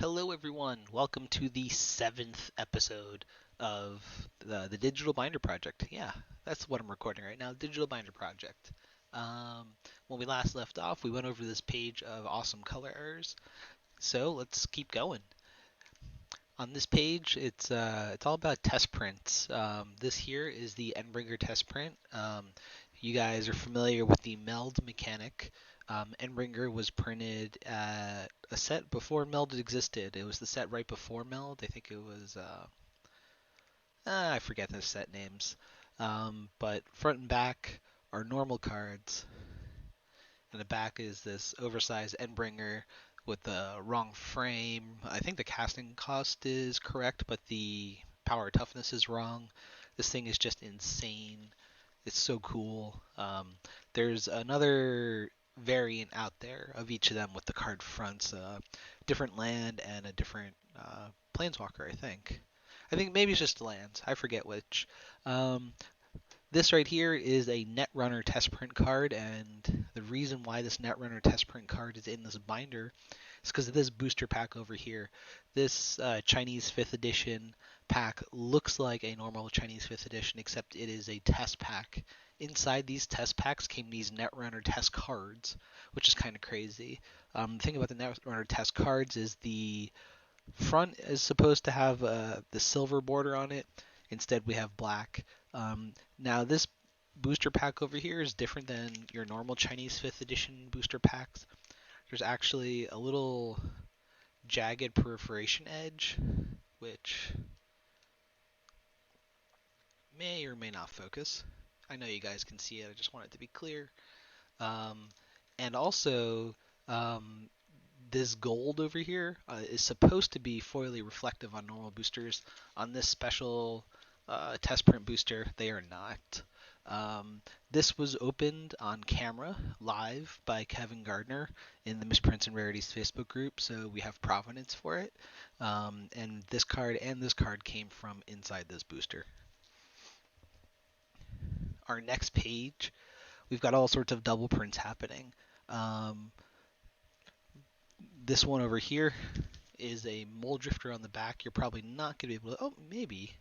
Hello, everyone. Welcome to the seventh episode of the Digital Binder Project. Yeah, that's what I'm recording right now, Digital Binder Project. Um, when we last left off, we went over this page of awesome color errors. So let's keep going. On this page, it's all about test prints. This here is the Endbringer test print. You guys are familiar with the meld mechanic. Endbringer was printed at a set before meld existed. It was the set right before meld. I think it was I forget the set names. But front and back are normal cards, and the back is this oversized Endbringer with the wrong frame. I think the casting cost is correct, but the power toughness is wrong. This thing is just insane. It's so cool. There's another variant out there of each of them with the card fronts, different land and a different planeswalker. I think maybe it's just lands. I forget which. Um, this right here is a Netrunner test print card, and the reason why this Netrunner test print card is in this binder is because of this booster pack over here. This Chinese 5th edition pack looks like a normal Chinese 5th edition, except it is a test pack. Inside these test packs came these Netrunner test cards, which is kind of crazy. The thing about the Netrunner test cards is the front is supposed to have the silver border on it. Instead, we have black. Now, this booster pack over here is different than your normal Chinese 5th edition booster packs. There's actually a little jagged perforation edge, which may or may not focus. I know you guys can see it. I just want it to be clear. Um, and also, um, this gold over here is supposed to be foily reflective on normal boosters. On this special test print booster, they are not. Um, this was opened on camera live by Kevin Gardner in the Misprints and Rarities Facebook group, so we have provenance for it. And this card came from inside this booster. Our next page, we've got all sorts of double prints happening. Um, this one over here is a Mold Drifter on the back. You're probably not going to be able to. Oh, maybe.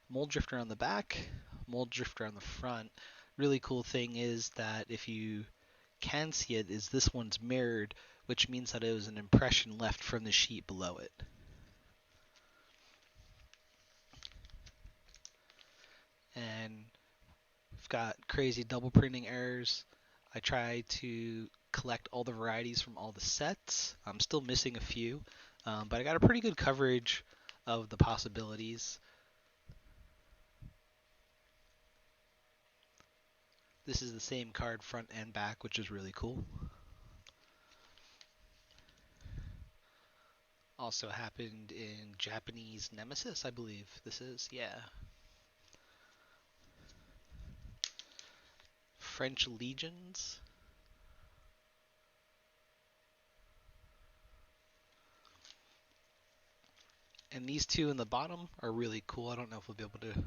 Mold Drifter on the back, Mold Drifter on the front. Really cool thing is that if you can see it, is this one's mirrored, which means that it was an impression left from the sheet below it. And we've got crazy double printing errors. I try to collect all the varieties from all the sets. I'm still missing a few, but I got a pretty good coverage of the possibilities. This is the same card front and back, which is really cool. Also happened in Japanese Nemesis, I believe this is. Yeah. French Legions. And these two in the bottom are really cool. I don't know if we'll be able to.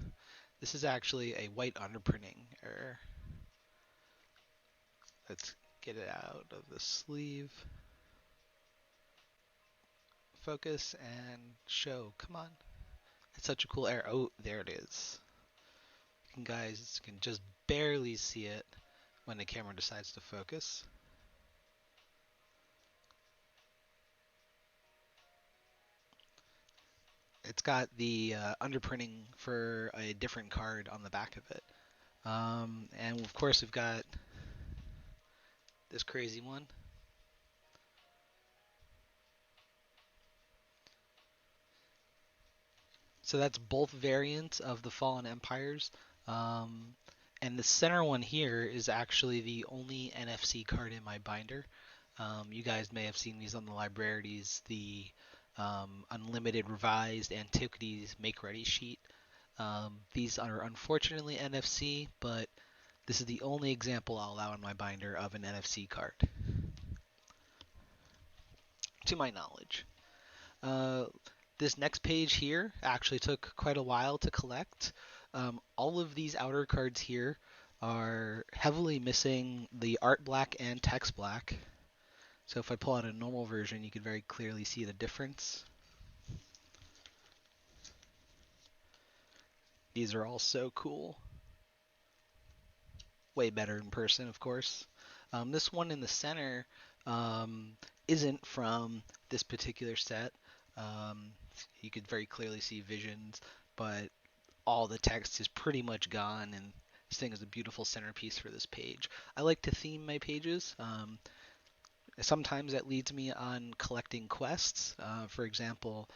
This is actually a white underprinting error. Let's get it out of the sleeve. Focus and show. Come on. It's such a cool error. Oh, there it is. You guys can just barely see it when the camera decides to focus. It's got the underprinting for a different card on the back of it. And of course, we've got this crazy one. So that's both variants of the Fallen Empires. Um, and the center one here is actually the only NFC card in my binder. You guys may have seen these on the libraries, the Unlimited Revised Antiquities Make Ready sheet. These are unfortunately NFC, but this is the only example I'll allow in my binder of an NFC card, to my knowledge. Uh, this next page here actually took quite a while to collect. All of these outer cards here are heavily missing the art black and text black. So if I pull out a normal version, you can very clearly see the difference. These are all so cool. Way better in person, of course. This one in the center isn't from this particular set. Um, you could very clearly see visions, but all the text is pretty much gone, and this thing is a beautiful centerpiece for this page. I like to theme my pages. Sometimes that leads me on collecting quests. For example,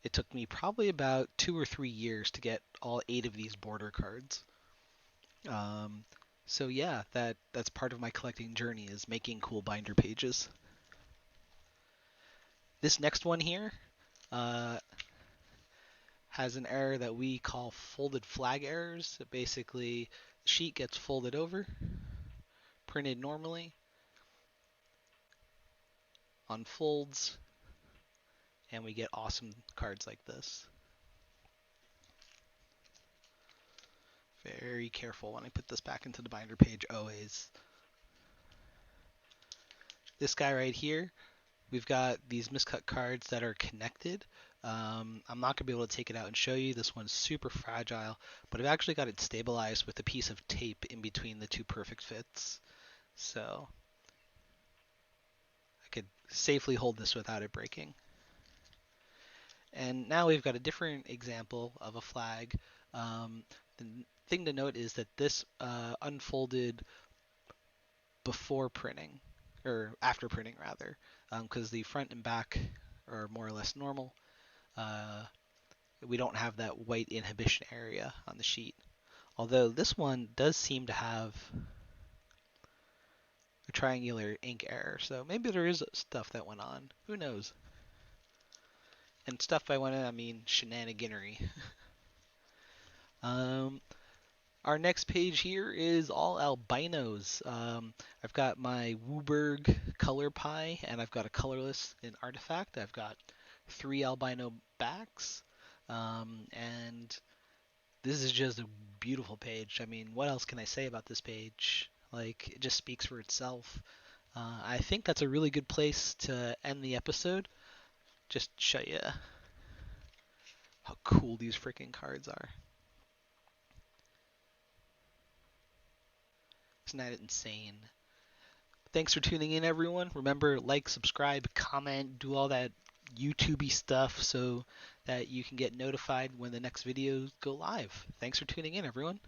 it took me probably about 2 or 3 years to get all 8 of these border cards. Um, so yeah, that's part of my collecting journey is making cool binder pages. This next one here uh, has an error that we call folded flag errors. Basically, the sheet gets folded over, printed normally, unfolds, and we get awesome cards like this. Very careful when I put this back into the binder page always. This guy right here, we've got these miscut cards that are connected. I'm not going to be able to take it out and show you. This one's super fragile, but I've actually got it stabilized with a piece of tape in between the two perfect fits. So I could safely hold this without it breaking. And now we've got a different example of a flag. The thing to note is that this unfolded before printing, or after printing rather, because the front and back are more or less normal. Uh, we don't have that white inhibition area on the sheet. Although this one does seem to have a triangular ink error, so maybe there is stuff that went on. Who knows? And stuff by went on, I mean shenaniganery. um, Our next page here is all albinos. I've got my Wooburg color pie, and I've got a colorless in artifact. I've got 3 albino backs, and this is just a beautiful page. I mean, what else can I say about this page? Like, it just speaks for itself. I think that's a really good place to end the episode. Just show you how cool these freaking cards are. Isn't that insane? Thanks for tuning in, everyone. Remember, like, subscribe, comment, do all that YouTubey stuff so that you can get notified when the next videos go live. Thanks for tuning in, everyone.